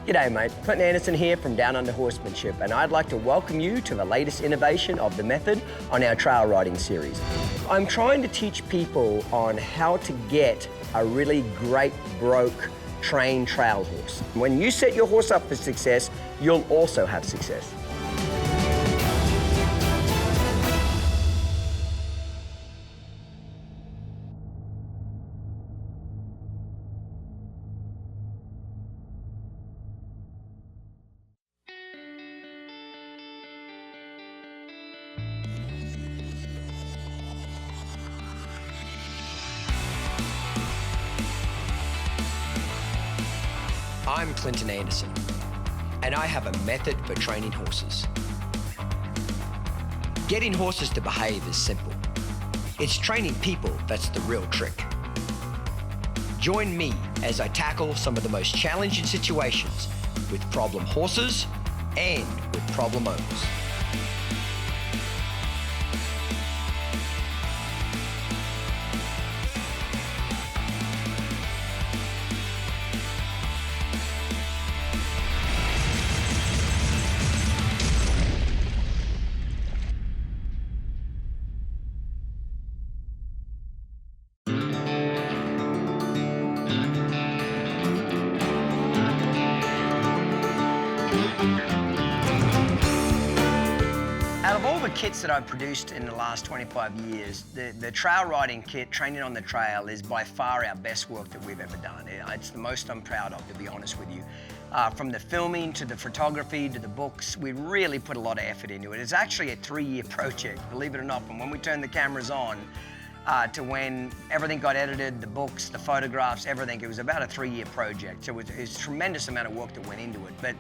G'day mate, Clinton Anderson here from Downunder Horsemanship, and I'd like to welcome you to the latest innovation of the method on our trail riding series. I'm trying to teach people on how to get a really great broke trained trail horse. When you set your horse up for success, you'll also have success. I'm Clinton Anderson, and I have a method for training horses. Getting horses to behave is simple. It's training people that's the real trick. Join me as I tackle some of the most challenging situations with problem horses and with problem owners. Out of all the kits that I've produced in the last 25 years, the trail riding kit, Training on the Trail, is by far our best work that we've ever done. It's the most I'm proud of, to be honest with you. From the filming to the photography to the books, we really put a lot of effort into it. It's actually a 3-year project, believe it or not. From when we turned the cameras on to when everything got edited, the books, the photographs, everything, it was about a 3-year project. So it was a tremendous amount of work that went into it. But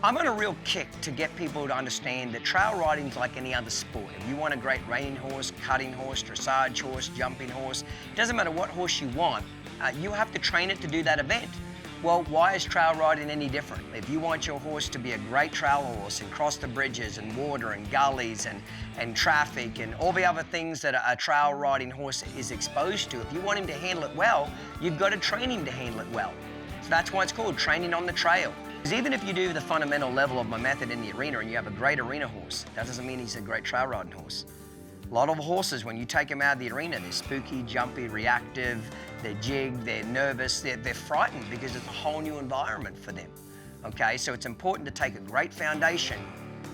I'm on a real kick to get people to understand that trail riding is like any other sport. If you want a great reining horse, cutting horse, dressage horse, jumping horse, it doesn't matter what horse you want, you have to train it to do that event. Well, why is trail riding any different? If you want your horse to be a great trail horse and cross the bridges and water and gullies and traffic and all the other things that a trail riding horse is exposed to, if you want him to handle it well, you've got to train him to handle it well. So that's why it's called Training on the Trail. Because even if you do the fundamental level of my method in the arena and you have a great arena horse, that doesn't mean he's a great trail riding horse. A lot of horses, when you take them out of the arena, they're spooky, jumpy, reactive, they're jigged, they're nervous, they're frightened because it's a whole new environment for them. Okay, so it's important to take a great foundation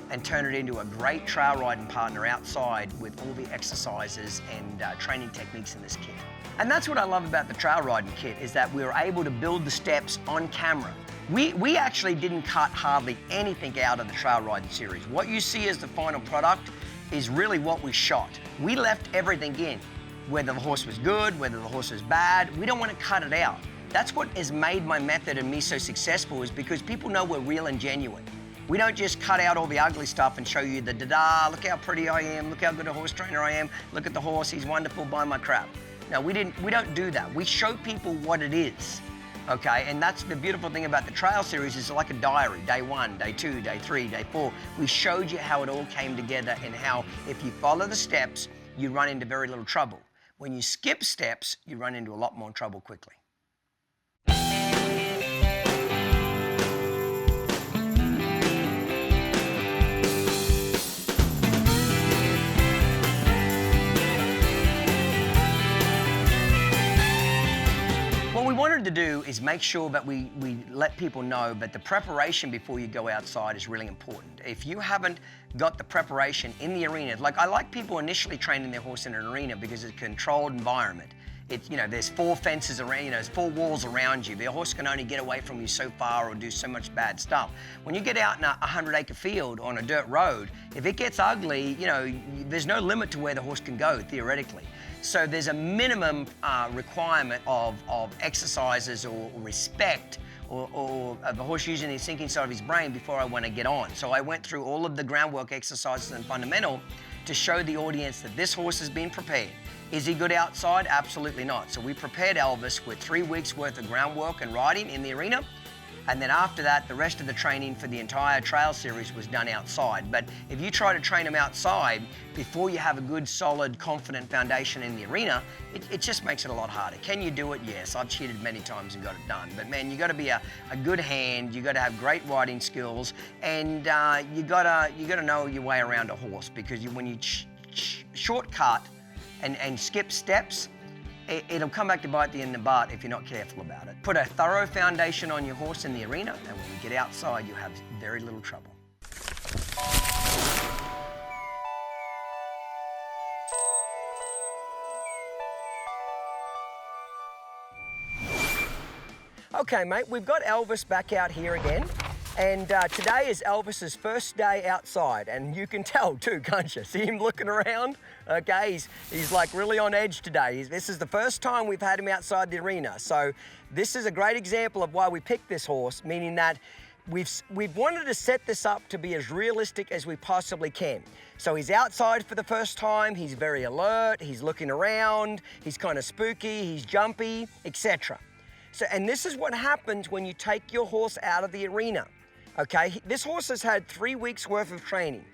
and turn it into a great trail riding partner outside with all the exercises and training techniques in this kit. And that's what I love about the trail riding kit, is that we were able to build the steps on camera. We actually didn't cut hardly anything out of the trail riding series. What you see as the final product is really what we shot. We left everything in, whether the horse was good, whether the horse was bad. We don't want to cut it out. That's what has made my method and me so successful, is because people know we're real and genuine. We don't just cut out all the ugly stuff and show you the da-da, look how pretty I am, look how good a horse trainer I am, look at the horse, he's wonderful, buy my crap. No, we don't do that. We show people what it is. Okay, and that's the beautiful thing about the trail series, is like a diary. Day 1, day 2, day 3, day 4. We showed you how it all came together and how if you follow the steps, you run into very little trouble. When you skip steps, you run into a lot more trouble quickly. What we wanted to do is make sure that we let people know that the preparation before you go outside is really important. If you haven't got the preparation in the arena, like I like people initially training their horse in an arena because it's a controlled environment. It's, there's 4 fences around, there's 4 walls around you. The horse can only get away from you so far or do so much bad stuff. When you get out in a 100-acre field on a dirt road, if it gets ugly, there's no limit to where the horse can go, theoretically. So there's a minimum requirement of exercises or respect or the horse using his thinking side of his brain before I want to get on. So I went through all of the groundwork exercises and fundamental to show the audience that this horse has been prepared. Is he good outside? Absolutely not. So we prepared Elvis with 3 weeks worth of groundwork and riding in the arena. And then after that, the rest of the training for the entire trail series was done outside. But if you try to train them outside before you have a good, solid, confident foundation in the arena, it just makes it a lot harder. Can you do it? Yes, I've cheated many times and got it done. But man, you got to be a good hand, you got to have great riding skills, and you got to know your way around a horse, because when you shortcut and skip steps, it'll come back to bite you in the butt if you're not careful about it. Put a thorough foundation on your horse in the arena, and when you get outside, you'll have very little trouble. Okay, mate, we've got Elvis back out here again. And today is Elvis's first day outside, and you can tell too, can't you? See him looking around? Okay, he's like really on edge today. This is the first time we've had him outside the arena. So this is a great example of why we picked this horse, meaning that we've wanted to set this up to be as realistic as we possibly can. So he's outside for the first time, he's very alert, he's looking around, he's kind of spooky, he's jumpy, etc. So, and this is what happens when you take your horse out of the arena. Okay, this horse has had 3 weeks worth of training.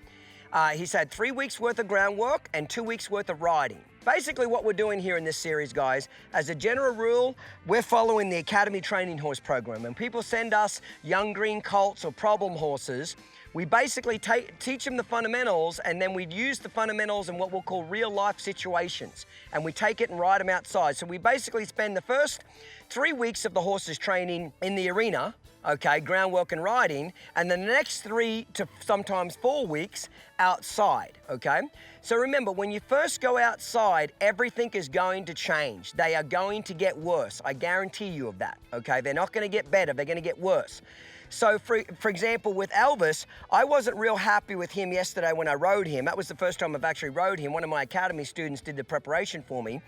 He's had 3 weeks worth of groundwork and 2 weeks worth of riding. Basically what we're doing here in this series, guys, as a general rule, we're following the Academy Training Horse Program. When people send us young green colts or problem horses, we basically teach them the fundamentals, and then we use the fundamentals in what we'll call real life situations. And we take it and ride them outside. So we basically spend the first 3 weeks of the horse's training in the arena, okay, groundwork and riding, and then the next 3 to sometimes 4 weeks outside, okay? So remember, when you first go outside, everything is going to change. They are going to get worse. I guarantee you of that, okay? They're not gonna get better, they're gonna get worse. So for example, with Elvis, I wasn't real happy with him yesterday when I rode him. That was the first time I've actually rode him. One of my academy students did the preparation for me.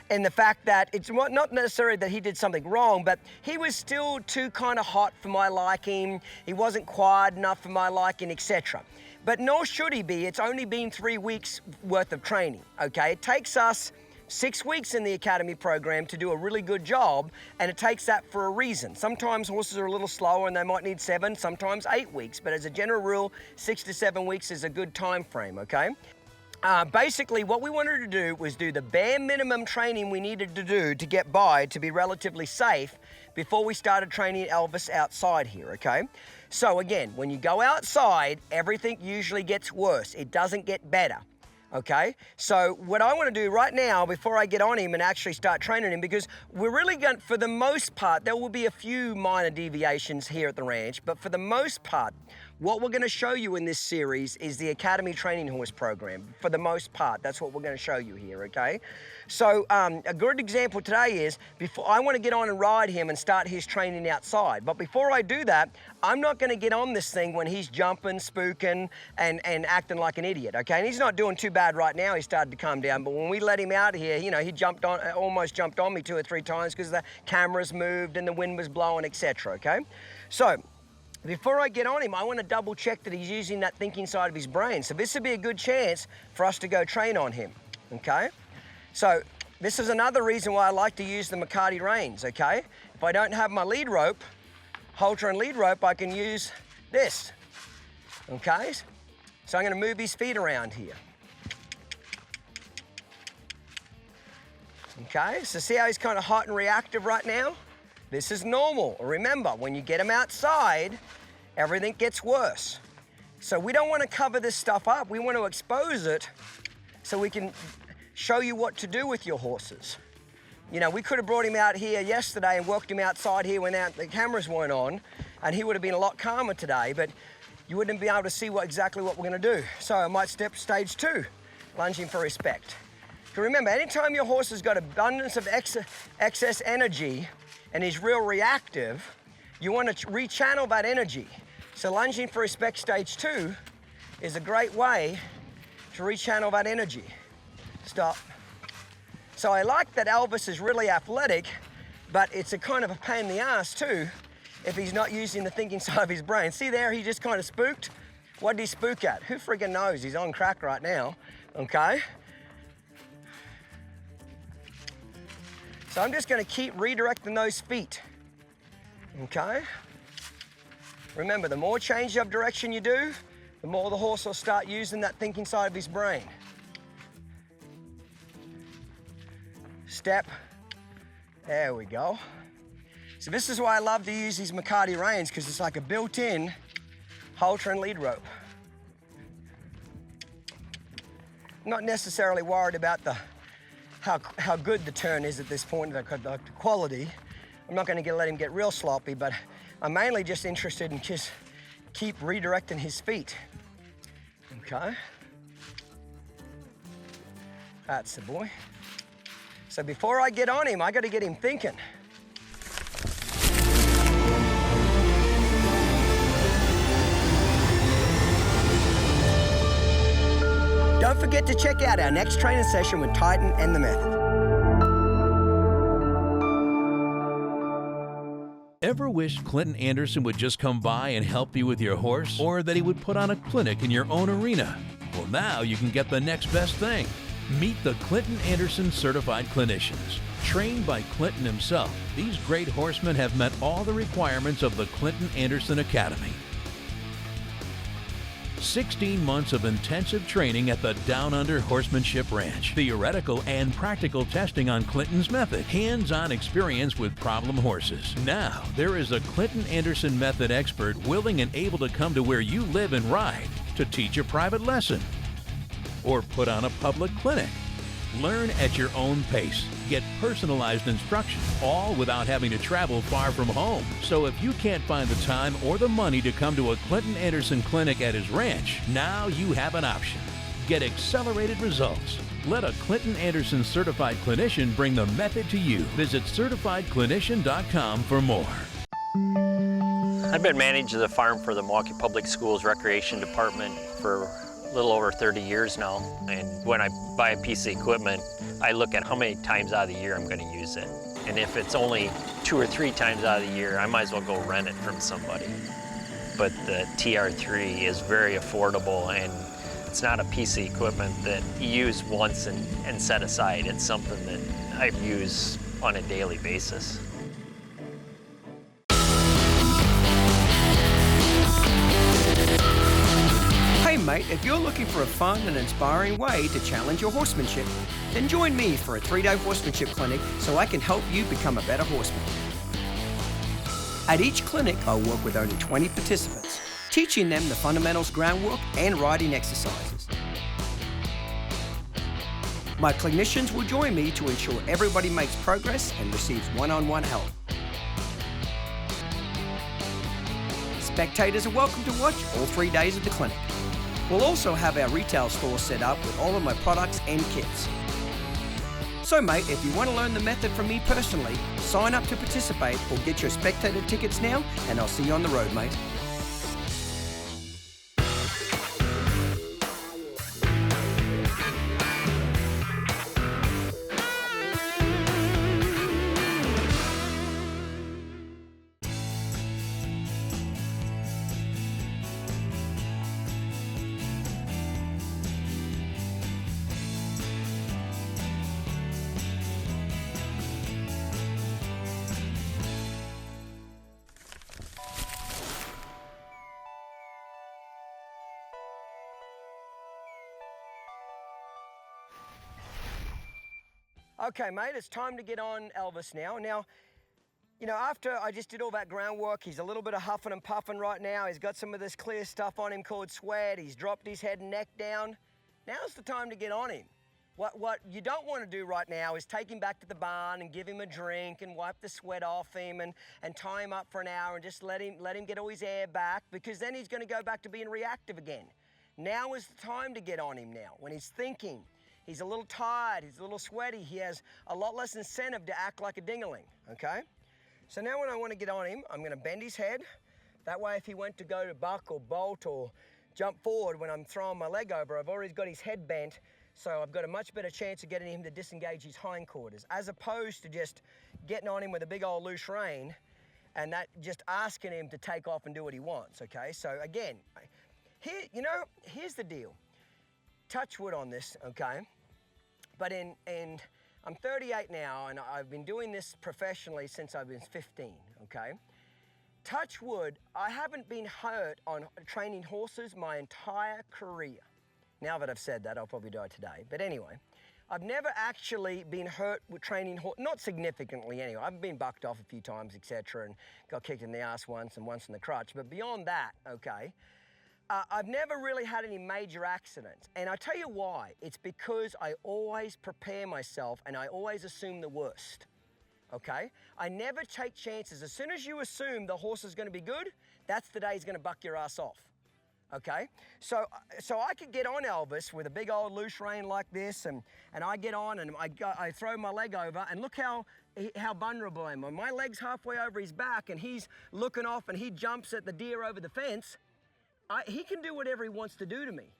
And the fact that it's not necessarily that he did something wrong, but he was still too kind of hot for my liking. He wasn't quiet enough for my liking, etc. But nor should he be. It's only been 3 weeks worth of training, okay? It takes us 6 weeks in the academy program to do a really good job, and it takes that for a reason. Sometimes horses are a little slower and they might need 7, sometimes 8 weeks, but as a general rule, 6 to 7 weeks is a good time frame, okay? Basically, what we wanted to do was do the bare minimum training we needed to do to get by, to be relatively safe, before we started training Elvis outside here, okay? So again, when you go outside, everything usually gets worse. It doesn't get better. Okay, so what I want to do right now, before I get on him and actually start training him, because we're really going, for the most part, there will be a few minor deviations here at the ranch, but for the most part, what we're going to show you in this series is the Academy Training Horse Program. For the most part, that's what we're going to show you here, okay? So a good example today is, before I want to get on and ride him and start his training outside. But before I do that, I'm not going to get on this thing when he's jumping, spooking, and acting like an idiot, okay? And he's not doing too bad right now. He started to calm down. But when we let him out here, you know, he almost jumped on me 2 or 3 times because the cameras moved and the wind was blowing, etc., okay? So before I get on him, I want to double check that he's using that thinking side of his brain. So this would be a good chance for us to go train on him, okay? So this is another reason why I like to use the McCarty reins, okay? If I don't have my lead rope, halter and lead rope, I can use this, okay? So I'm going to move his feet around here. Okay, so see how he's kind of hot and reactive right now? This is normal. Remember, when you get him outside, everything gets worse. So we don't want to cover this stuff up. We want to expose it so we can show you what to do with your horses. You know, we could have brought him out here yesterday and worked him outside here when the cameras weren't on, and he would have been a lot calmer today, but you wouldn't be able to see exactly what we're going to do. So I might step stage 2, lunging for respect. So remember, anytime your horse has got abundance of excess energy and is real reactive, you want to rechannel that energy. So lunging for respect stage 2 is a great way to rechannel that energy. Stop. So I like that Elvis is really athletic, but it's a kind of a pain in the ass too if he's not using the thinking side of his brain. See there, he just kind of spooked. What did he spook at? Who friggin' knows? He's on crack right now, okay? So I'm just gonna keep redirecting those feet, okay? Remember, the more change of direction you do, the more the horse will start using that thinking side of his brain. Step. There we go. So this is why I love to use these McCarty reins, because it's like a built-in halter and lead rope. I'm not necessarily worried about how good the turn is at this point, the quality. I'm not going to let him get real sloppy, but I'm mainly just interested in just keep redirecting his feet. Okay. That's the boy. So before I get on him, I got to get him thinking. Don't forget to check out our next training session with Titan and the Method. Ever wished Clinton Anderson would just come by and help you with your horse, or that he would put on a clinic in your own arena? Well, now you can get the next best thing. Meet the Clinton Anderson Certified Clinicians. Trained by Clinton himself, these great horsemen have met all the requirements of the Clinton Anderson Academy. 16 months of intensive training at the Downunder Horsemanship Ranch. Theoretical and practical testing on Clinton's method. Hands-on experience with problem horses. Now, there is a Clinton Anderson method expert willing and able to come to where you live and ride to teach a private lesson or put on a public clinic. Learn at your own pace. Get personalized instruction, all without having to travel far from home. So if you can't find the time or the money to come to a Clinton Anderson clinic at his ranch, now you have an option. Get accelerated results. Let a Clinton Anderson certified clinician bring the method to you. Visit certifiedclinician.com for more. I've been managing the farm for the Milwaukee Public Schools Recreation Department for a little over 30 years now. And when I buy a piece of equipment, I look at how many times out of the year I'm going to use it. And if it's only 2 or 3 times out of the year, I might as well go rent it from somebody. But the TR3 is very affordable, and it's not a piece of equipment that you use once and set aside. It's something that I use on a daily basis. Hey mate, if you're looking for a fun and inspiring way to challenge your horsemanship, then join me for a 3-day horsemanship clinic so I can help you become a better horseman. At each clinic, I'll work with only 20 participants, teaching them the fundamentals, groundwork, and riding exercises. My clinicians will join me to ensure everybody makes progress and receives one-on-one help. Spectators are welcome to watch all 3 days of the clinic. We'll also have our retail store set up with all of my products and kits. So mate, if you want to learn the method from me personally, sign up to participate or get your spectator tickets now, and I'll see you on the road, mate. Okay, mate, it's time to get on Elvis now. Now, you know, after I just did all that groundwork, he's a little bit of huffing and puffing right now. He's got some of this clear stuff on him called sweat. He's dropped his head and neck down. Now's the time to get on him. What you don't want to do right now is take him back to the barn and give him a drink and wipe the sweat off him and tie him up for an hour and just let him get all his air back, because then he's going to go back to being reactive again. Now is the time to get on him now, when he's thinking. He's a little tired, he's a little sweaty, he has a lot less incentive to act like a ding-a-ling, okay? So now when I want to get on him, I'm going to bend his head. That way if he went to go to buck or bolt or jump forward when I'm throwing my leg over, I've already got his head bent, so I've got a much better chance of getting him to disengage his hindquarters, as opposed to just getting on him with a big old loose rein and that just asking him to take off and do what he wants, okay? So again, here's the deal. Touch wood on this, okay? But I'm 38 now, and I've been doing this professionally since I was 15, okay? touch wood, I haven't been hurt on training horses my entire career. Now that I've said that, I'll probably die today. But anyway, I've never actually been hurt with training horses, not significantly anyway. I've been bucked off a few times, etc., and got kicked in the ass once and once in the crotch. But beyond that, okay, I've never really had any major accidents. And I tell you why. It's because I always prepare myself and I always assume the worst. Okay? I never take chances. As soon as you assume the horse is going to be good, that's the day he's going to buck your ass off. Okay? So I could get on Elvis with a big old loose rein like this, and I get on and I throw my leg over, and look how vulnerable I am. When my leg's halfway over his back and he's looking off and he jumps at the deer over the fence, he can do whatever he wants to do to me.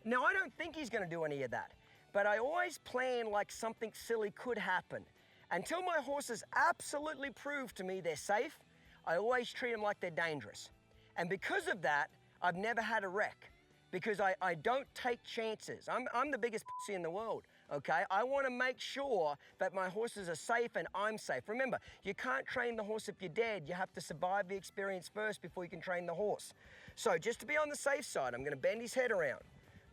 Now, I don't think he's going to do any of that, but I always plan like something silly could happen. Until my horses absolutely prove to me they're safe, I always treat them like they're dangerous. And because of that, I've never had a wreck, because I don't take chances. I'm the biggest pussy in the world, okay? I want to make sure that my horses are safe and I'm safe. Remember, you can't train the horse if you're dead. You have to survive the experience first before you can train the horse. So just to be on the safe side, I'm going to bend his head around,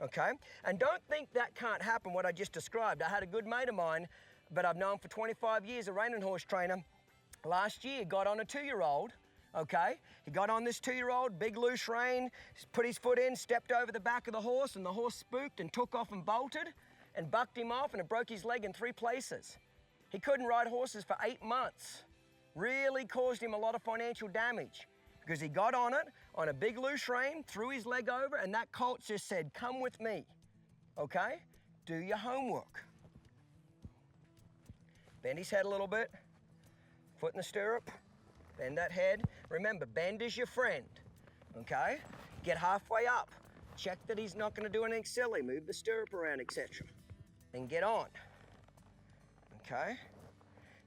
okay? And don't think that can't happen, what I just described. I had a good mate of mine, but I've known for 25 years, a reining horse trainer. Last year, got on a 2-year-old, okay? He got on this 2-year-old, big loose rein, put his foot in, stepped over the back of the horse, and the horse spooked and took off and bolted and bucked him off, and it broke his leg in 3 places. He couldn't ride horses for 8 months. Really caused him a lot of financial damage because he got on it on a big loose rein, threw his leg over, and that colt just said, "Come with me," okay? Do your homework. Bend his head a little bit, foot in the stirrup, bend that head. Remember, bend is your friend, okay? Get halfway up. Check that he's not gonna do anything silly. Move the stirrup around, etc. Then get on, okay?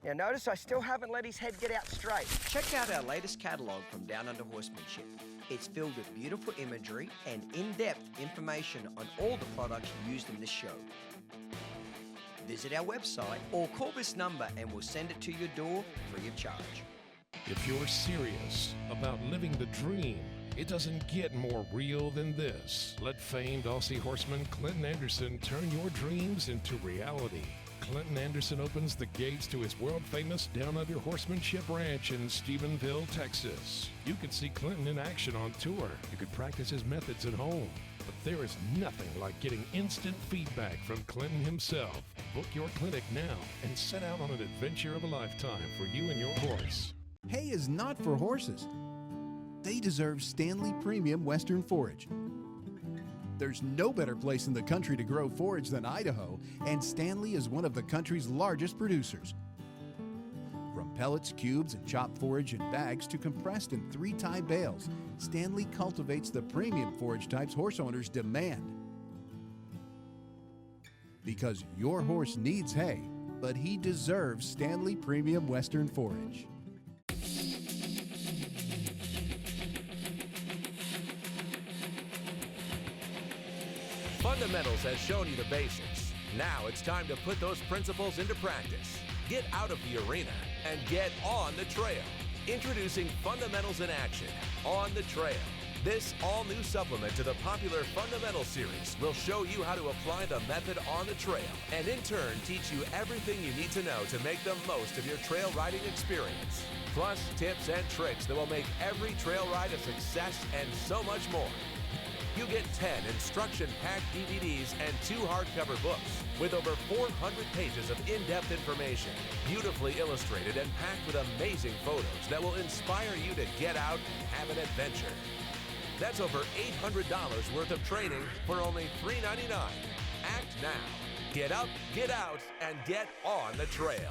Now notice I still haven't let his head get out straight. Check out our latest catalogue from Downunder Horsemanship. It's filled with beautiful imagery and in-depth information on all the products used in this show. Visit our website or call this number and we'll send it to your door free of charge. If you're serious about living the dream, it doesn't get more real than this. Let famed Aussie horseman Clinton Anderson turn your dreams into reality. Clinton Anderson opens the gates to his world-famous Downunder Horsemanship Ranch in Stephenville, Texas. You can see Clinton in action on tour. You can practice his methods at home. But there is nothing like getting instant feedback from Clinton himself. Book your clinic now and set out on an adventure of a lifetime for you and your horse. Hay is not for horses. They deserve Stanley Premium Western Forage. There's no better place in the country to grow forage than Idaho, and Stanley is one of the country's largest producers. From pellets, cubes, and chopped forage in bags to compressed in 3-tie bales, Stanley cultivates the premium forage types horse owners demand. Because your horse needs hay, but he deserves Stanley Premium Western Forage. Fundamentals has shown you the basics. Now it's time to put those principles into practice. Get out of the arena and get on the trail. Introducing Fundamentals in Action, On the Trail. This all-new supplement to the popular Fundamentals series will show you how to apply the method on the trail and in turn teach you everything you need to know to make the most of your trail riding experience. Plus tips and tricks that will make every trail ride a success and so much more. You get 10 instruction-packed DVDs and 2 hardcover books with over 400 pages of in-depth information, beautifully illustrated and packed with amazing photos that will inspire you to get out and have an adventure. That's over $800 worth of training for only $3.99. Act now. Get up, get out, and get on the trail.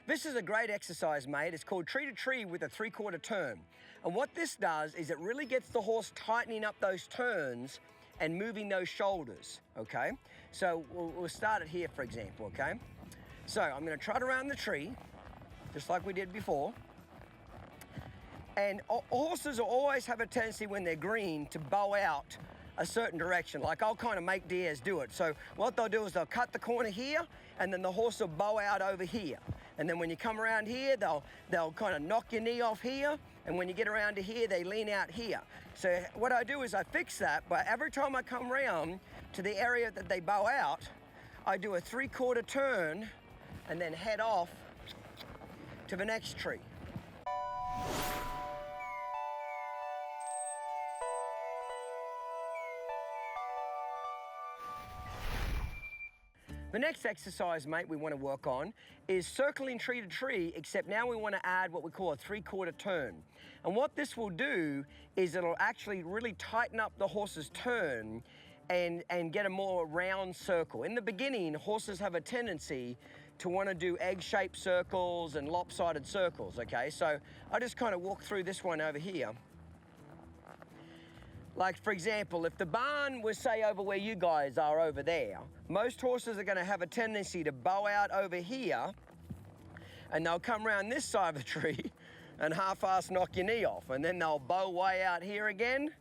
This is a great exercise, mate. It's called tree to tree with a 3/4 turn. And what this does is it really gets the horse tightening up those turns and moving those shoulders, okay? So we'll start it here, for example, okay? So I'm gonna trot around the tree, just like we did before. And horses always have a tendency when they're green to bow out a certain direction. Like I'll kind of make Diaz do it. So what they'll do is they'll cut the corner here, and then the horse will bow out over here. And then when you come around here, they'll kind of knock your knee off here, and when you get around to here, they lean out here. So what I do is I fix that, but every time I come around to the area that they bow out, I do a 3/4 turn and then head off to the next tree. The next exercise, mate, we want to work on is circling tree to tree, except now we want to add what we call a 3/4 turn. And what this will do is it'll actually really tighten up the horse's turn and get a more round circle. In the beginning, horses have a tendency to want to do egg-shaped circles and lopsided circles, okay? So I just kind of walk through this one over here. Like, for example, if the barn was, say, over where you guys are over there, most horses are going to have a tendency to bow out over here, and they'll come around this side of the tree and half-ass knock your knee off, and then they'll bow way out here again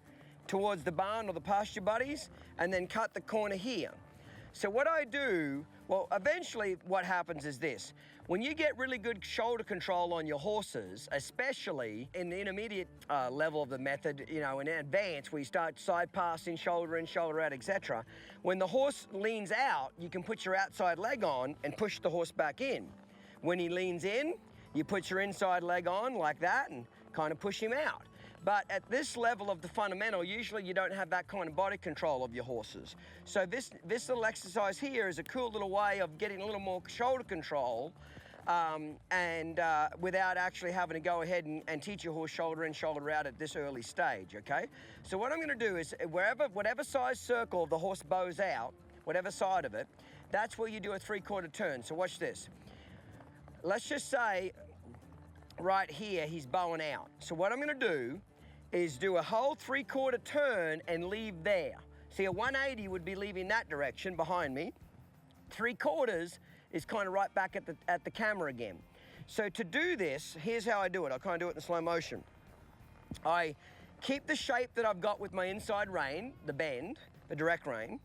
towards the barn or the pasture buddies, and then cut the corner here. So what I do, well, eventually what happens is this. When you get really good shoulder control on your horses, especially in the intermediate level of the method, you know, in advance, we start side passing, shoulder in, shoulder out, etc. When the horse leans out, you can put your outside leg on and push the horse back in. When he leans in, you put your inside leg on like that and kind of push him out. But at this level of the fundamental, usually you don't have that kind of body control of your horses. So this little exercise here is a cool little way of getting a little more shoulder control without actually having to go ahead and teach your horse shoulder in, shoulder out at this early stage, okay? So what I'm gonna do is whatever size circle the horse bows out, whatever side of it, that's where you do a 3/4 turn. So watch this. Let's just say right here, he's bowing out. So what I'm gonna do is do a whole 3/4 turn and leave there. See, a 180 would be leaving that direction behind me. 3/4 is kind of right back at the camera again. So to do this, here's how I do it. I kind of do it in slow motion. I keep the shape that I've got with my inside rein, the bend, the direct rein.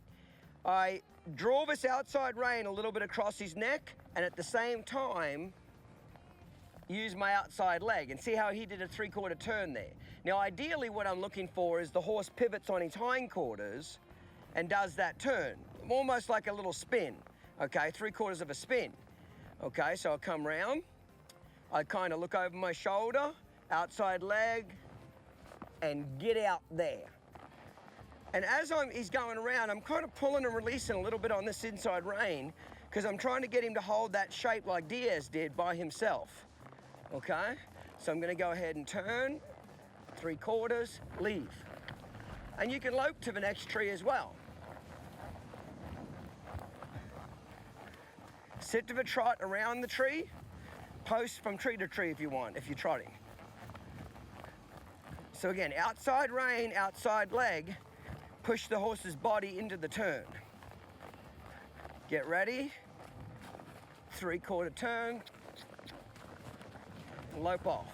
I draw this outside rein a little bit across his neck, and at the same time, use my outside leg, and see how he did a 3/4 turn there. Now, ideally, what I'm looking for is the horse pivots on his hindquarters and does that turn, almost like a little spin, okay, 3/4 of a spin. Okay, so I'll come round, I kind of look over my shoulder, outside leg, and get out there. And as he's going around, I'm kind of pulling and releasing a little bit on this inside rein, because I'm trying to get him to hold that shape like Diaz did by himself. Okay, so I'm gonna go ahead and turn, 3/4, leave. And you can lope to the next tree as well. Sit to the trot around the tree, post from tree to tree if you want, if you're trotting. So again, outside rein, outside leg, push the horse's body into the turn. Get ready, 3/4 turn, lope off.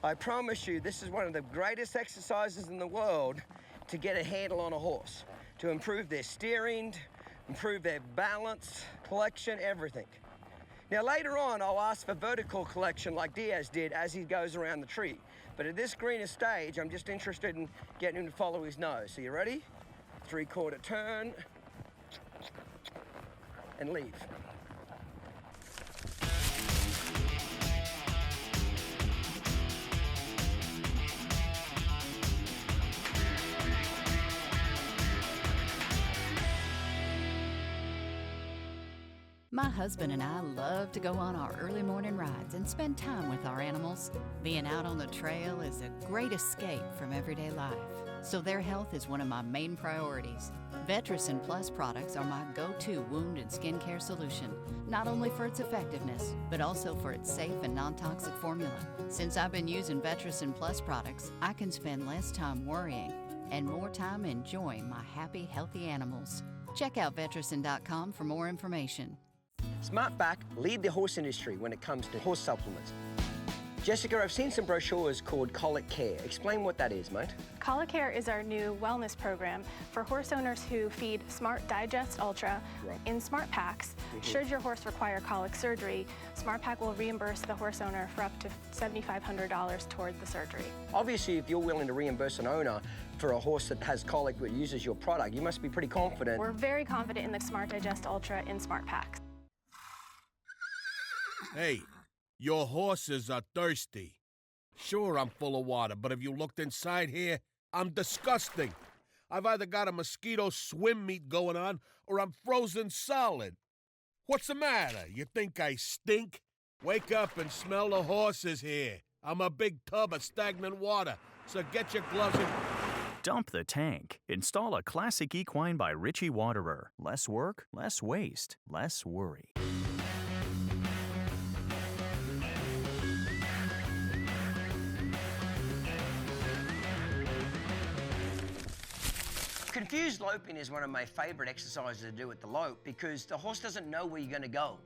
I promise you, this is one of the greatest exercises in the world to get a handle on a horse, to improve their steering, improve their balance, collection, everything. Now later on, I'll ask for vertical collection like Diaz did as he goes around the tree. But at this greener stage, I'm just interested in getting him to follow his nose. So you ready? 3/4 turn and leave. My husband and I love to go on our early morning rides and spend time with our animals. Being out on the trail is a great escape from everyday life, so their health is one of my main priorities. Vetricin Plus products are my go-to wound and skincare solution, not only for its effectiveness, but also for its safe and non-toxic formula. Since I've been using Vetricin Plus products, I can spend less time worrying and more time enjoying my happy, healthy animals. Check out Vetricin.com for more information. SmartBack lead the horse industry when it comes to horse supplements. Jessica, I've seen some brochures called Colic Care. Explain what that is, mate. Colic Care is our new wellness program for horse owners who feed Smart Digest Ultra in Smart Packs. Should your horse require colic surgery, Smart Pack will reimburse the horse owner for up to $7,500 toward the surgery. Obviously, if you're willing to reimburse an owner for a horse that has colic but uses your product, you must be pretty confident. We're very confident in the Smart Digest Ultra in Smart Packs. Hey, your horses are thirsty. Sure, I'm full of water, but if you looked inside here, I'm disgusting. I've either got a mosquito swim meet going on, or I'm frozen solid. What's the matter? You think I stink? Wake up and smell the horses here. I'm a big tub of stagnant water, so get your gloves and... Dump the tank. Install a classic equine by Ritchie Waterer. Less work, less waste, less worry. Confused loping is one of my favorite exercises to do at the lope because the horse doesn't know where you're going to go.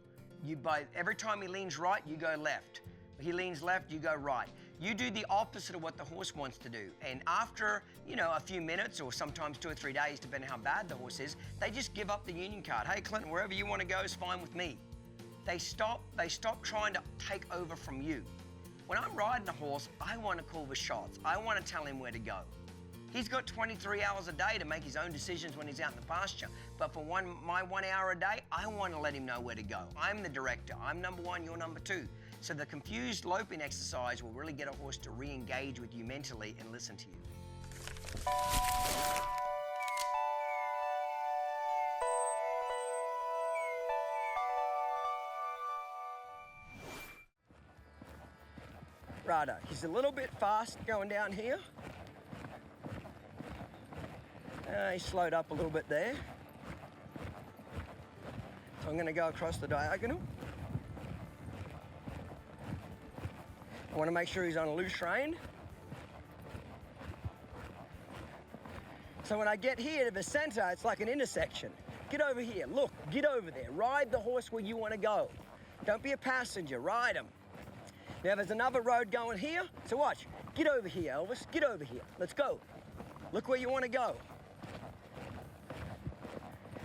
Every time he leans right, you go left. He leans left, you go right. You do the opposite of what the horse wants to do. And after, a few minutes or sometimes 2 or 3 days, depending how bad the horse is, they just give up the union card. Hey, Clinton, wherever you want to go is fine with me. They stop trying to take over from you. When I'm riding a horse, I want to call the shots. I want to tell him where to go. He's got 23 hours a day to make his own decisions when he's out in the pasture. But for my 1 hour a day, I want to let him know where to go. I'm the director. I'm number one, you're number two. So the confused loping exercise will really get a horse to re-engage with you mentally and listen to you. Righto, he's a little bit fast going down here. He slowed up a little bit there. So I'm going to go across the diagonal. I want to make sure he's on a loose rein. So when I get here to the center, it's like an intersection. Get over here, look, get over there. Ride the horse where you want to go. Don't be a passenger, ride him. Now there's another road going here, so watch. Get over here, Elvis, get over here. Let's go. Look where you want to go.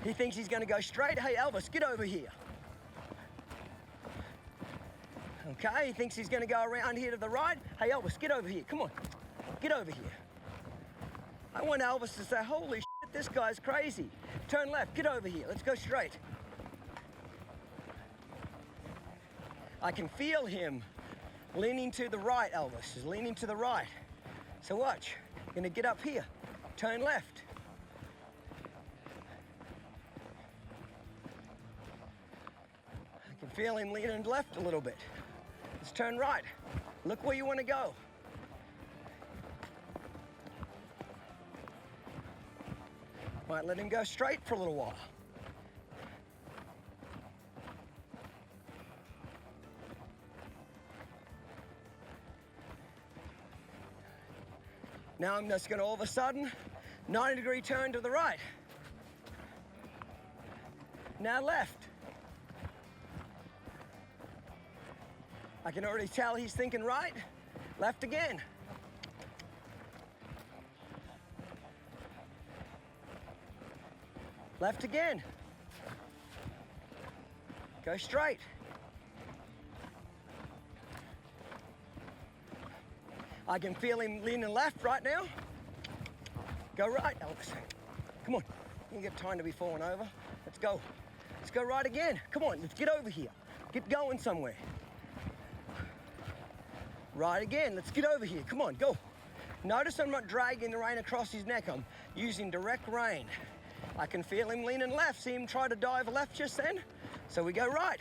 He thinks he's going to go straight. Hey, Elvis, get over here. Okay, he thinks he's going to go around here to the right. Hey, Elvis, get over here. Come on, get over here. I want Elvis to say, holy shit, this guy's crazy. Turn left, get over here. Let's go straight. I can feel him leaning to the right, Elvis is leaning to the right. So watch, I'm going to get up here. Turn left. I can feel him leaning left a little bit. Let's turn right. Look where you want to go. Might let him go straight for a little while. Now I'm just going to all of a sudden 90-degree turn to the right. Now left. I can already tell he's thinking right. Left again. Left again. Go straight. I can feel him leaning left right now. Go right, Elvis. Come on. You get time to be falling over. Let's go. Let's go right again. Come on, let's get over here. Get going somewhere. Right again, let's get over here. Come on, go. Notice I'm not dragging the rein across his neck. I'm using direct rein. I can feel him leaning left. See him try to dive left just then? So we go right.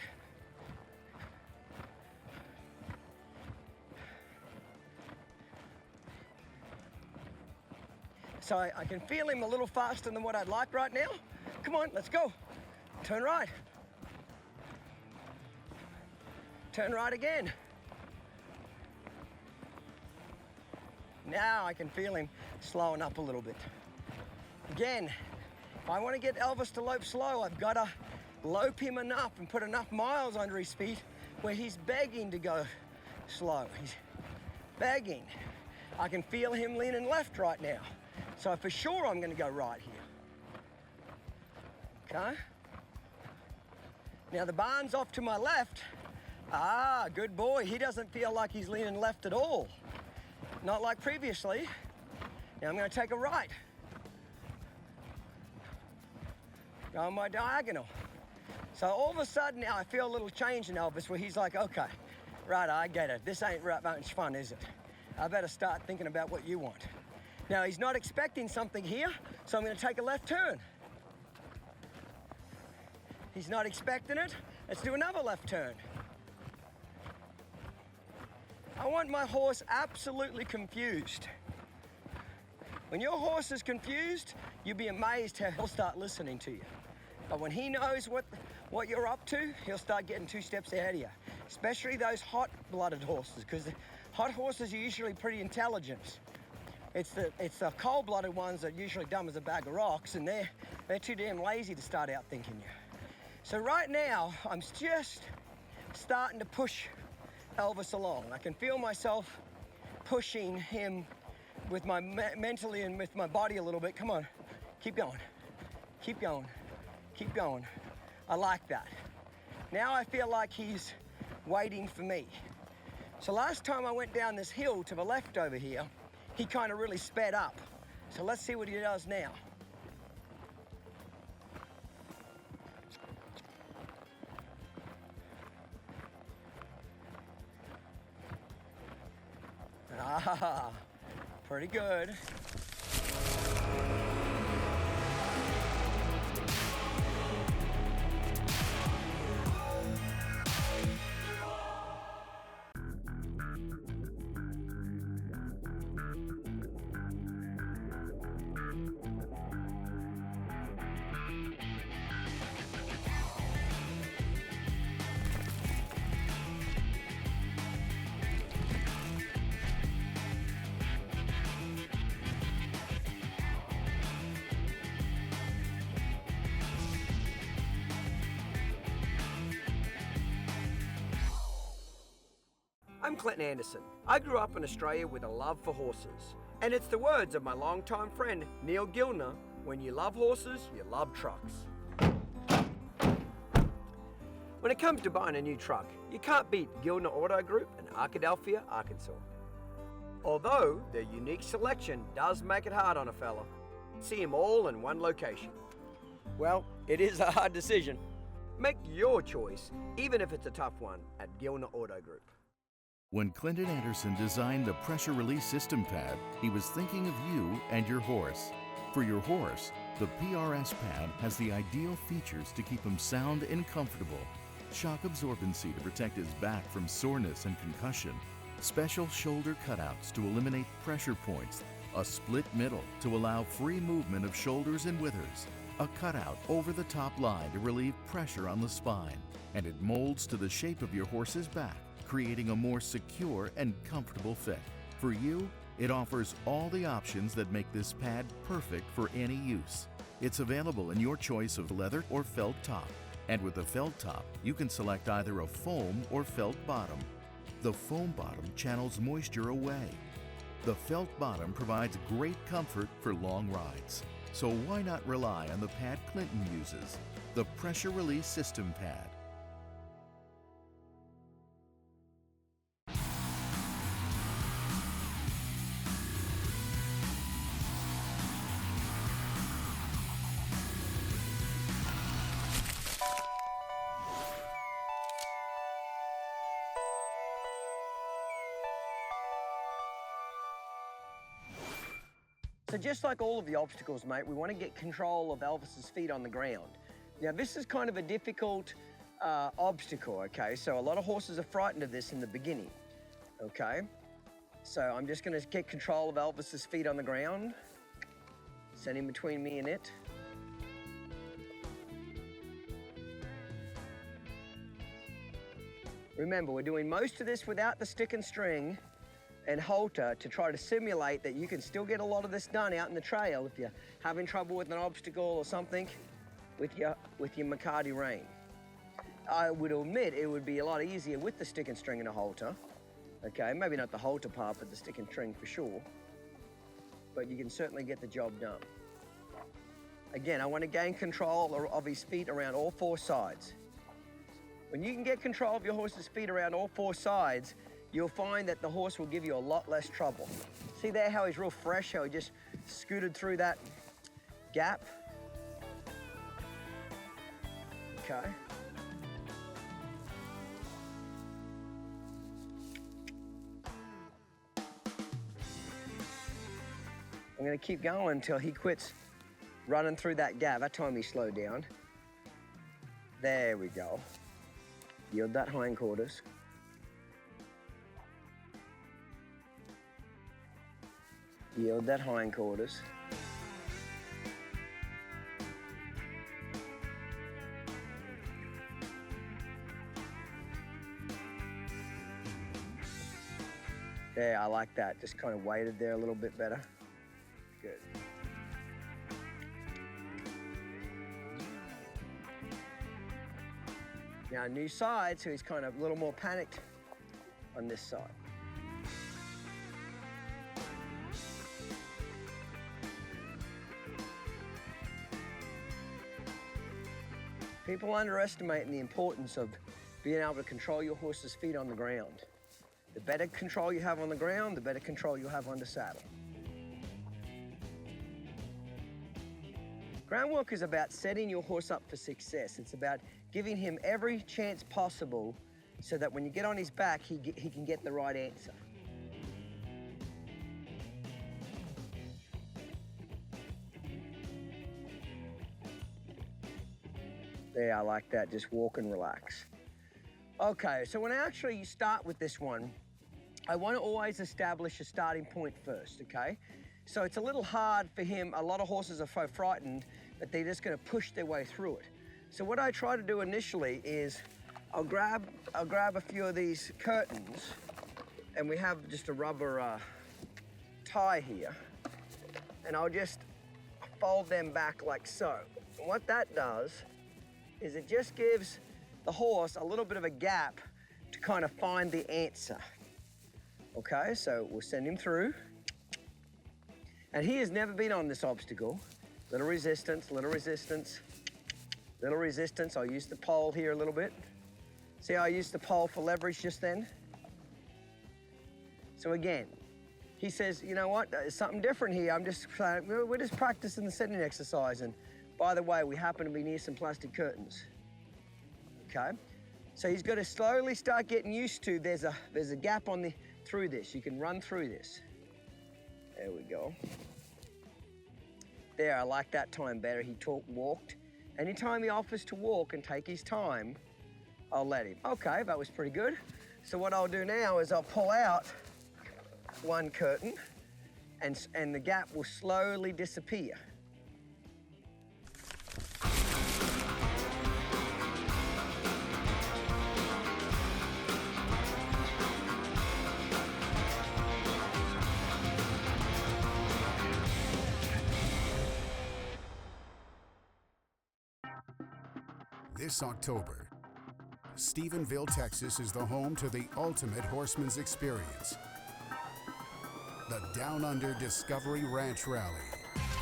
So I can feel him a little faster than what I'd like right now. Come on, let's go. Turn right. Turn right again. Now I can feel him slowing up a little bit. Again, if I want to get Elvis to lope slow, I've got to lope him enough and put enough miles under his feet where he's begging to go slow. He's begging. I can feel him leaning left right now. So for sure I'm going to go right here. Okay? Now the barn's off to my left. Ah, good boy. He doesn't feel like he's leaning left at all. Not like previously. Now I'm going to take a right. Go on my diagonal. So all of a sudden now I feel a little change in Elvis where he's like, okay, right, I get it. This ain't right much fun, is it? I better start thinking about what you want. Now he's not expecting something here, so I'm going to take a left turn. He's not expecting it. Let's do another left turn. I want my horse absolutely confused. When your horse is confused, you'll be amazed how he'll start listening to you. But when he knows what you're up to, he'll start getting 2 steps ahead of you. Especially those hot-blooded horses, because the hot horses are usually pretty intelligent. It's the cold-blooded ones that are usually dumb as a bag of rocks, and they're too damn lazy to start out thinking you. So right now, I'm just starting to push Elvis along. I can feel myself pushing him with my mentally and with my body a little bit. Come on, keep going, keep going, keep going. I like that. Now I feel like he's waiting for me. So last time I went down this hill to the left over here, he kind of really sped up. So let's see what he does now. Ah, pretty good. I'm Clinton Anderson. I grew up in Australia with a love for horses. And it's the words of my longtime friend, Neil Gilner, when you love horses, you love trucks. When it comes to buying a new truck, you can't beat Gilner Auto Group in Arkadelphia, Arkansas. Although their unique selection does make it hard on a fella, see them all in one location. Well, it is a hard decision. Make your choice, even if it's a tough one, at Gilner Auto Group. When Clinton Anderson designed the pressure release system pad, he was thinking of you and your horse. For your horse, the PRS pad has the ideal features to keep him sound and comfortable. Shock absorbency to protect his back from soreness and concussion. Special shoulder cutouts to eliminate pressure points. A split middle to allow free movement of shoulders and withers. A cutout over the top line to relieve pressure on the spine. And it molds to the shape of your horse's back, creating a more secure and comfortable fit. For you, it offers all the options that make this pad perfect for any use. It's available in your choice of leather or felt top. And with the felt top, you can select either a foam or felt bottom. The foam bottom channels moisture away. The felt bottom provides great comfort for long rides. So why not rely on the pad Clinton uses? The Pressure Release System Pad. So just like all of the obstacles, mate, we want to get control of Elvis's feet on the ground. Now, this is kind of a difficult obstacle, okay? So a lot of horses are frightened of this in the beginning, okay? So I'm just gonna get control of Elvis's feet on the ground, send him between me and it. Remember, we're doing most of this without the stick and string and halter to try to simulate that you can still get a lot of this done out in the trail if you're having trouble with an obstacle or something with your McCarty rein. I would admit it would be a lot easier with the stick and string and a halter. Okay, maybe not the halter part, but the stick and string for sure. But you can certainly get the job done. Again, I want to gain control of his feet around all four sides. When you can get control of your horse's feet around all four sides, you'll find that the horse will give you a lot less trouble. See there how he's real fresh, how he just scooted through that gap? Okay. I'm gonna keep going until he quits running through that gap. That time he slowed down. There we go. Yield that hindquarters. Yield that hindquarters. There, I like that. Just kind of weighted there a little bit better. Good. Now, new side, so he's kind of a little more panicked on this side. People underestimate the importance of being able to control your horse's feet on the ground. The better control you have on the ground, the better control you have under saddle. Groundwork is about setting your horse up for success. It's about giving him every chance possible so that when you get on his back, he can get the right answer. There, I like that. Just walk and relax. Okay, so when I actually start with this one, I want to always establish a starting point first, okay? So it's a little hard for him. A lot of horses are so frightened that they're just going to push their way through it. So what I try to do initially is I'll grab a few of these curtains, and we have just a rubber tie here, and I'll just fold them back like so. And what that does is it just gives the horse a little bit of a gap to kind of find the answer. Okay, so we'll send him through. And he has never been on this obstacle. Little resistance, little resistance, little resistance. I'll use the pole here a little bit. See how I used the pole for leverage just then? So again, he says, you know what, there's something different here. We're just practicing the sitting exercise. And by the way, we happen to be near some plastic curtains. Okay? So he's got to slowly start getting used to, there's a gap through this. You can run through this. There we go. There, I like that time better. He walked. Anytime he offers to walk and take his time, I'll let him. Okay, that was pretty good. So what I'll do now is I'll pull out one curtain and the gap will slowly disappear. This October, Stephenville, Texas is the home to the ultimate horseman's experience. The Downunder Discovery Ranch Rally.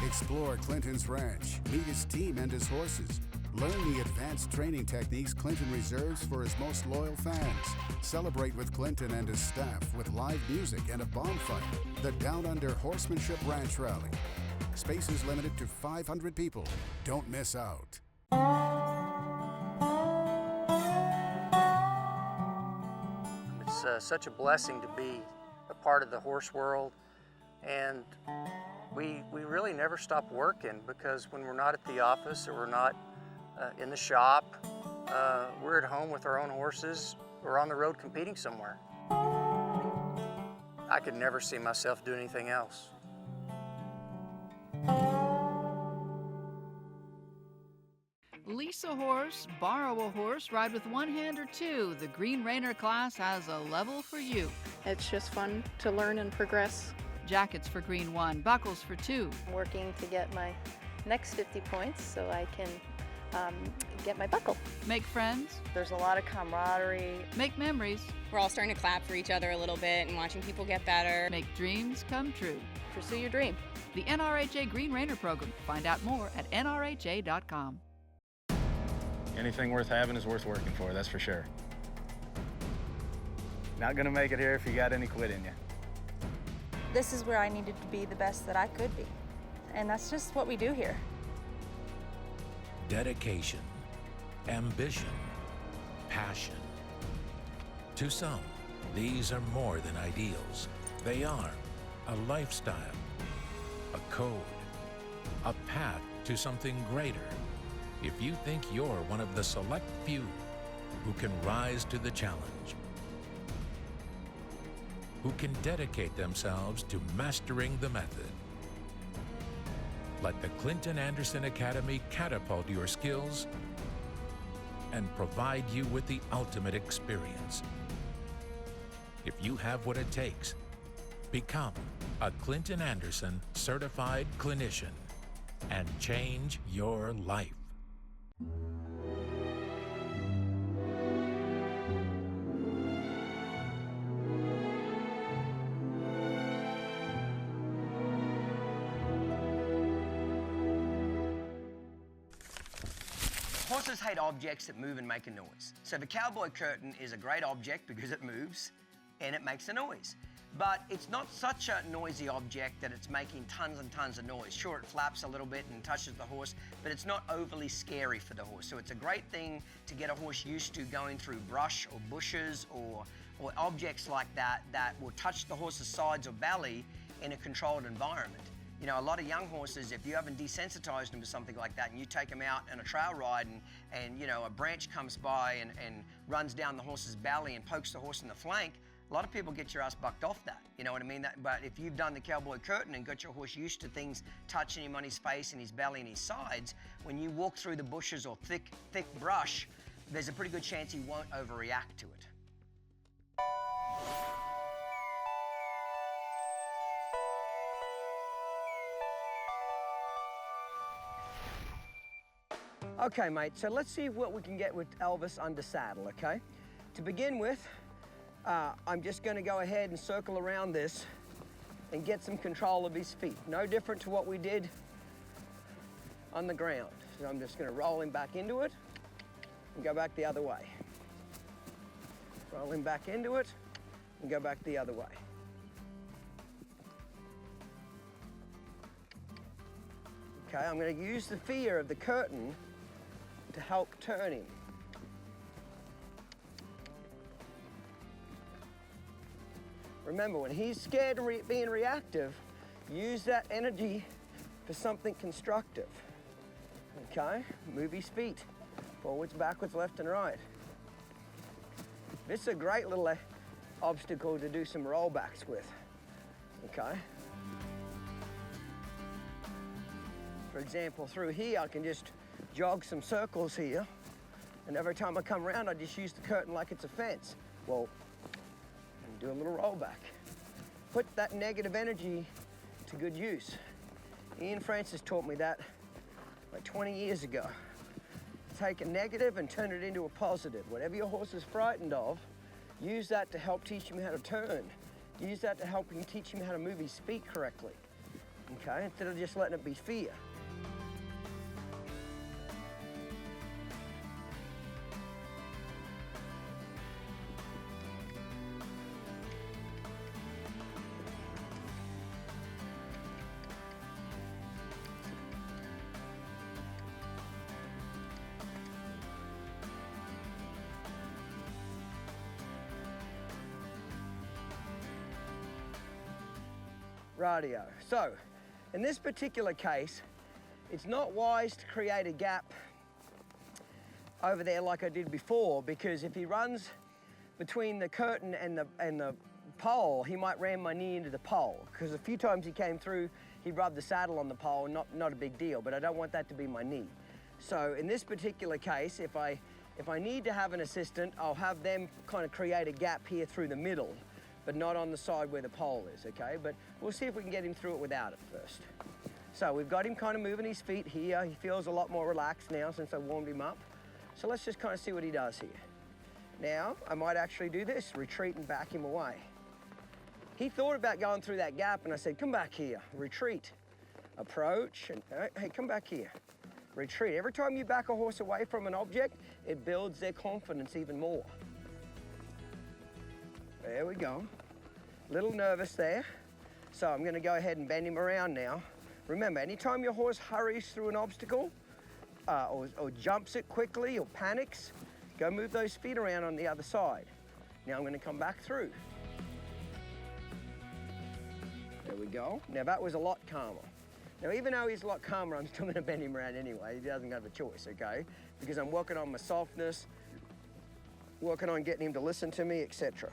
Explore Clinton's ranch, meet his team and his horses. Learn the advanced training techniques Clinton reserves for his most loyal fans. Celebrate with Clinton and his staff with live music and a bonfire. The Downunder Horsemanship Ranch Rally. Space is limited to 500 people. Don't miss out. It's such a blessing to be a part of the horse world, and we really never stop working, because when we're not at the office or we're not in the shop, we're at home with our own horses or on the road competing somewhere. I could never see myself doing anything else. Lease a horse, borrow a horse, ride with one hand or two. The Green Rainer class has a level for you. It's just fun to learn and progress. Jackets for Green 1, buckles for 2. I'm working to get my next 50 points so I can get my buckle. Make friends. There's a lot of camaraderie. Make memories. We're all starting to clap for each other a little bit and watching people get better. Make dreams come true. Pursue your dream. The NRHA Green Rainer program. Find out more at nrha.com. Anything worth having is worth working for, that's for sure. Not gonna make it here if you got any quit in you. This is where I needed to be the best that I could be. And that's just what we do here. Dedication, ambition, passion. To some, these are more than ideals. They are a lifestyle, a code, a path to something greater. If you think you're one of the select few who can rise to the challenge, who can dedicate themselves to mastering the method, let the Clinton Anderson Academy catapult your skills and provide you with the ultimate experience. If you have what it takes, become a Clinton Anderson certified clinician and change your life. Horses hate objects that move and make a noise. So the Cowboy curtain is a great object because it moves and it makes a noise. But it's not such a noisy object that it's making tons and tons of noise. Sure, it flaps a little bit and touches the horse, but it's not overly scary for the horse. So it's a great thing to get a horse used to going through brush or bushes or objects like that that will touch the horse's sides or belly in a controlled environment. You know, a lot of young horses, if you haven't desensitized them to something like that and you take them out on a trail ride and you know, a branch comes by and runs down the horse's belly and pokes the horse in the flank, a lot of people get your ass bucked off that. You know what I mean? But if you've done the Cowboy curtain and got your horse used to things touching him on his face and his belly and his sides, when you walk through the bushes or thick brush, there's a pretty good chance he won't overreact to it. Okay, mate, so let's see what we can get with Elvis under saddle, okay? To begin with, I'm just gonna go ahead and circle around this and get some control of his feet. No different to what we did on the ground. So I'm just gonna roll him back into it and go back the other way. Roll him back into it and go back the other way. Okay, I'm gonna use the fear of the curtain to help turn him. Remember, when he's scared of being reactive, use that energy for something constructive. Okay? Move his feet. Forwards, backwards, left and right. This is a great little obstacle to do some rollbacks with. Okay? For example, through here, I can just jog some circles here, and every time I come around, I just use the curtain like it's a fence. Well, and do a little rollback. Put that negative energy to good use. Ian Francis taught me that like 20 years ago. Take a negative and turn it into a positive. Whatever your horse is frightened of, use that to help teach him how to turn. Use that to help him teach him how to move his feet correctly. Okay, instead of just letting it be fear. Radio. So, in this particular case, it's not wise to create a gap over there like I did before, because if he runs between the curtain and the pole, he might ram my knee into the pole, because a few times he came through, he rubbed the saddle on the pole, not a big deal, but I don't want that to be my knee. So in this particular case, if I need to have an assistant, I'll have them kind of create a gap here through the middle, but not on the side where the pole is, okay? But we'll see if we can get him through it without it first. So we've got him kind of moving his feet here. He feels a lot more relaxed now since I warmed him up. So let's just kind of see what he does here. Now, I might actually do this, retreat and back him away. He thought about going through that gap, and I said, come back here, retreat, approach, and hey, come back here, retreat. Every time you back a horse away from an object, it builds their confidence even more. There we go. A little nervous there. So I'm gonna go ahead and bend him around now. Remember, anytime your horse hurries through an obstacle, or jumps it quickly or panics, go move those feet around on the other side. Now I'm gonna come back through. There we go. Now that was a lot calmer. Now even though he's a lot calmer, I'm still gonna bend him around anyway. He doesn't have a choice, okay? Because I'm working on my softness, working on getting him to listen to me, etc.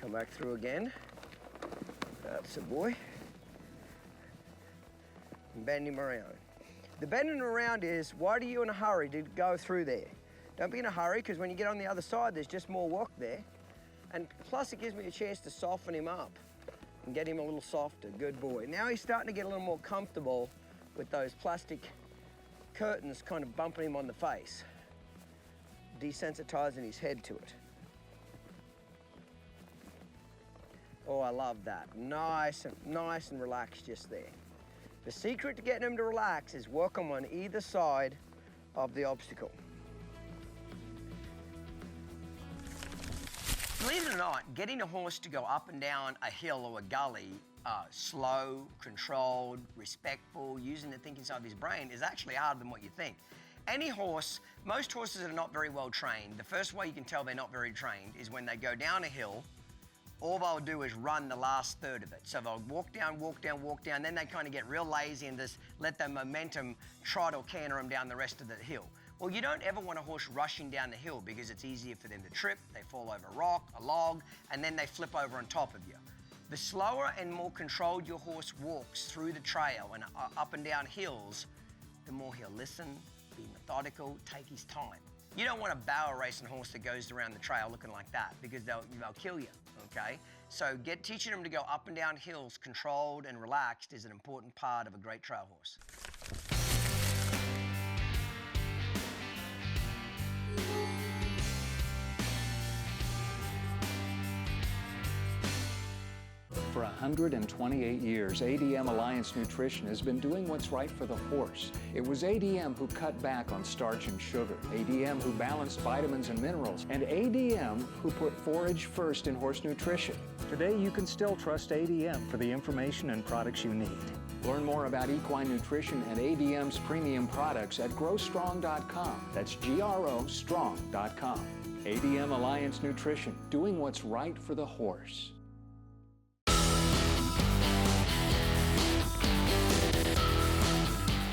Come back through again. That's a boy. And bend him around. The bending around is, why are you in a hurry to go through there? Don't be in a hurry, because when you get on the other side, there's just more work there. And plus it gives me a chance to soften him up and get him a little softer. Good boy. Now he's starting to get a little more comfortable with those plastic curtains kind of bumping him on the face, desensitizing his head to it. Oh, I love that. Nice and relaxed just there. The secret to getting him to relax is work him on either side of the obstacle. Believe it or not, getting a horse to go up and down a hill or a gully, slow, controlled, respectful, using the thinking side of his brain, is actually harder than what you think. Any horse, most horses that are not very well trained, the first way you can tell they're not very trained is when they go down a hill, all they'll do is run the last third of it. So they'll walk down, then they kind of get real lazy and just let the momentum trot or canter them down the rest of the hill. Well, you don't ever want a horse rushing down the hill, because it's easier for them to trip, they fall over a rock, a log, and then they flip over on top of you. The slower and more controlled your horse walks through the trail and up and down hills, the more he'll listen, be methodical, take his time. You don't want a barrel racing horse that goes around the trail looking like that, because they'll kill you, okay? So teaching them to go up and down hills controlled and relaxed is an important part of a great trail horse. For 128 years, ADM Alliance Nutrition has been doing what's right for the horse. It was ADM who cut back on starch and sugar, ADM who balanced vitamins and minerals, and ADM who put forage first in horse nutrition. Today, you can still trust ADM for the information and products you need. Learn more about equine nutrition and ADM's premium products at growstrong.com. That's GROstrong.com. ADM Alliance Nutrition, doing what's right for the horse.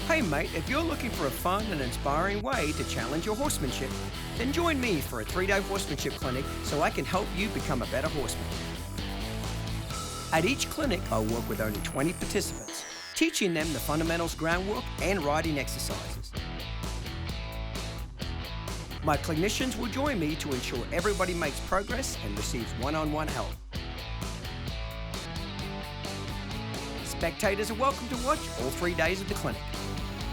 Hey mate, if you're looking for a fun and inspiring way to challenge your horsemanship, then join me for a 3-day horsemanship clinic so I can help you become a better horseman. At each clinic, I'll work with only 20 participants, teaching them the fundamentals, groundwork, and riding exercises. My clinicians will join me to ensure everybody makes progress and receives one-on-one help. Spectators are welcome to watch all 3 days of the clinic.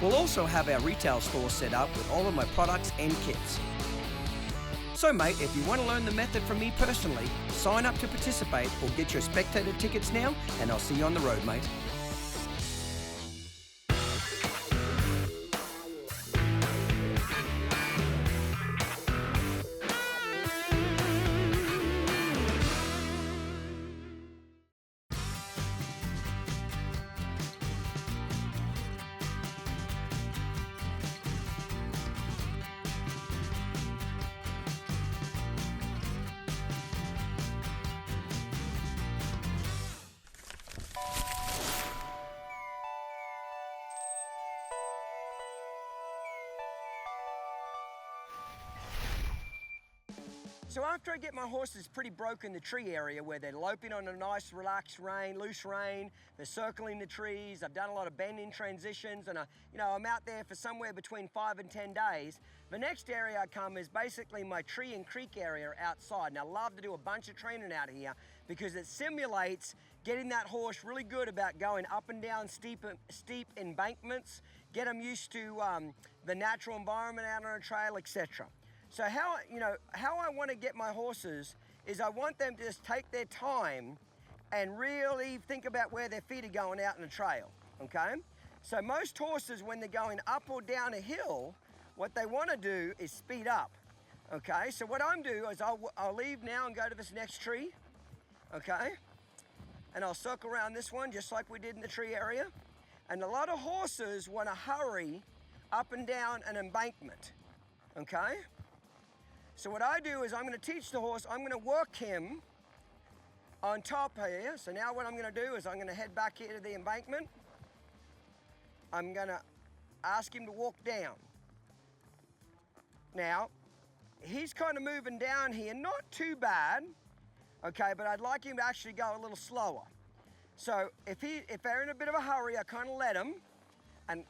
We'll also have our retail store set up with all of my products and kits. So mate, if you want to learn the method from me personally, sign up to participate or get your spectator tickets now, and I'll see you on the road, mate. So after I get my horses pretty broke in the tree area where they're loping on a nice relaxed rein, loose rein, they're circling the trees, I've done a lot of bending transitions, and I'm out there for somewhere between 5 and 10 days. The next area I come is basically my tree and creek area outside. And I love to do a bunch of training out here because it simulates getting that horse really good about going up and down steep embankments, get them used to the natural environment out on a trail, etc. So how I want to get my horses is I want them to just take their time and really think about where their feet are going out in the trail, okay? So most horses, when they're going up or down a hill, what they want to do is speed up, okay? So what I'm doing is I'll leave now and go to this next tree, okay? And I'll circle around this one just like we did in the tree area. And a lot of horses want to hurry up and down an embankment, okay? So what I do is I'm going to teach the horse, I'm going to work him on top here. So now what I'm going to do is I'm going to head back here to the embankment. I'm going to ask him to walk down. Now, he's kind of moving down here, not too bad, okay, but I'd like him to actually go a little slower. So if they're in a bit of a hurry, I kind of let him, and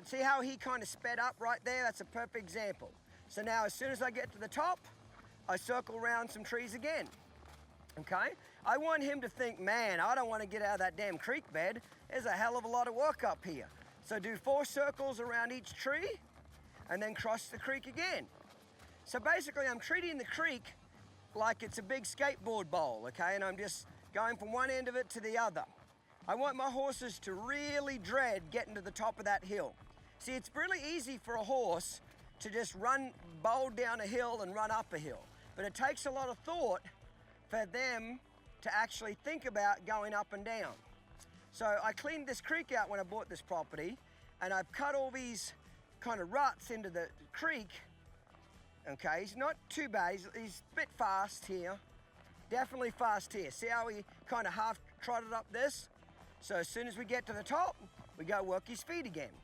see how he kind of sped up right there? That's a perfect example. So now as soon as I get to the top, I circle around some trees again, okay? I want him to think, man, I don't want to get out of that damn creek bed. There's a hell of a lot of work up here. So do 4 circles around each tree and then cross the creek again. So basically I'm treating the creek like it's a big skateboard bowl, okay? And I'm just going from one end of it to the other. I want my horses to really dread getting to the top of that hill. See, it's really easy for a horse to just bowl down a hill and run up a hill. But it takes a lot of thought for them to actually think about going up and down. So I cleaned this creek out when I bought this property, and I've cut all these kind of ruts into the creek. Okay, he's not too bad, he's a bit fast here. Definitely fast here. See how he kind of half trotted up this? So as soon as we get to the top, we go work his feet again.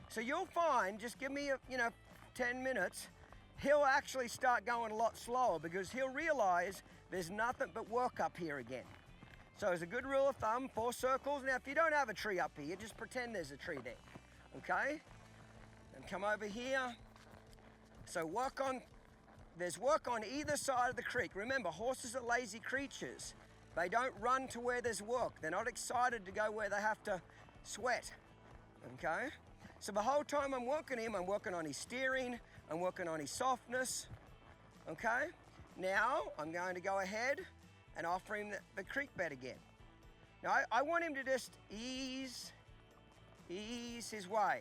So you'll find, just give me 10 minutes, he'll actually start going a lot slower because he'll realize there's nothing but work up here again. So as a good rule of thumb, 4 circles. Now if you don't have a tree up here, just pretend there's a tree there, okay? And come over here. So there's work on either side of the creek. Remember, horses are lazy creatures. They don't run to where there's work. They're not excited to go where they have to sweat, okay? So the whole time I'm working him, I'm working on his steering, I'm working on his softness, okay? Now, I'm going to go ahead and offer him the creek bed again. Now, I want him to just ease his way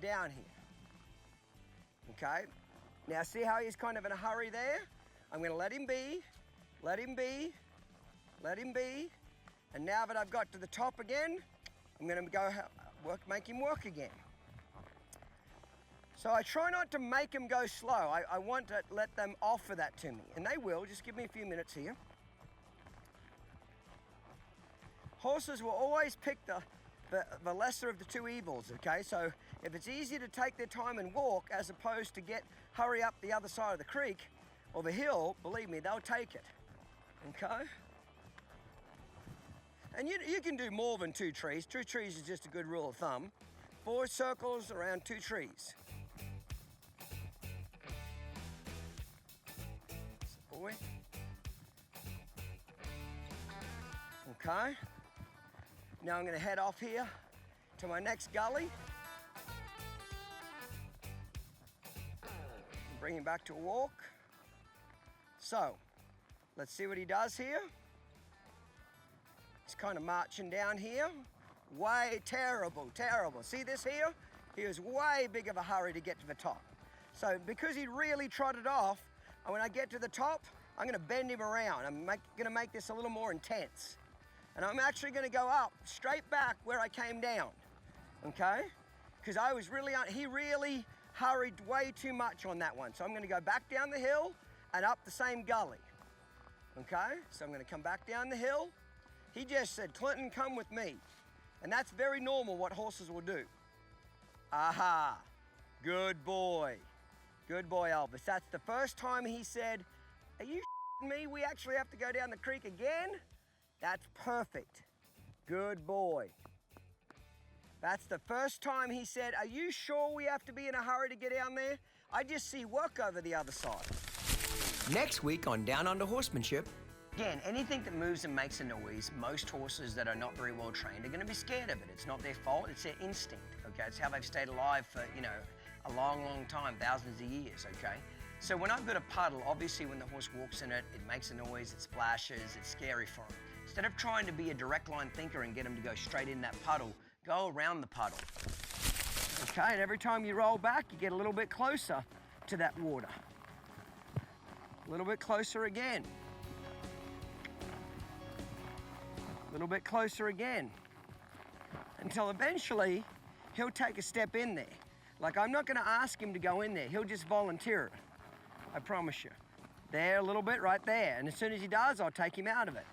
down here, okay? Now, see how he's kind of in a hurry there? I'm gonna let him be, let him be, let him be, and now that I've got to the top again, I'm gonna go make him work again. So I try not to make them go slow. I want to let them offer that to me, and they will. Just give me a few minutes here. Horses will always pick the lesser of the two evils, okay? So if it's easier to take their time and walk as opposed to hurry up the other side of the creek or the hill, believe me, they'll take it, okay? And you can do more than 2 trees. 2 trees is just a good rule of thumb. 4 circles around 2 trees. Boy. Okay. Now I'm going to head off here to my next gully. Bring him back to a walk. So, let's see what he does here. He's kind of marching down here. Way terrible. See this here? He was way big of a hurry to get to the top. So because he really trotted off, and when I get to the top, I'm gonna bend him around. I'm gonna make this a little more intense. And I'm actually gonna go up, straight back where I came down, okay? Because he really hurried way too much on that one. So I'm gonna go back down the hill and up the same gully, okay? So I'm gonna come back down the hill. He just said, Clinton, come with me. And that's very normal what horses will do. Aha, good boy. Good boy, Elvis. That's the first time he said, Are you me? We actually have to go down the creek again? That's perfect. Good boy. That's the first time he said, are you sure we have to be in a hurry to get down there? I just see work over the other side. Next week on Down Under Horsemanship. Again, anything that moves and makes a noise, most horses that are not very well trained are going to be scared of it. It's not their fault, it's their instinct, okay? It's how they've stayed alive for, you know, a long, long time, thousands of years, okay? So when I've got a puddle, obviously when the horse walks in it, it makes a noise, it splashes, it's scary for him. Instead of trying to be a direct line thinker and get him to go straight in that puddle, go around the puddle. Okay, and every time you roll back, you get a little bit closer to that water. A little bit closer again. A little bit closer again. Until eventually, he'll take a step in there. Like, I'm not gonna ask him to go in there. He'll just volunteer it. I promise you. There, a little bit right there. And as soon as he does, I'll take him out of it.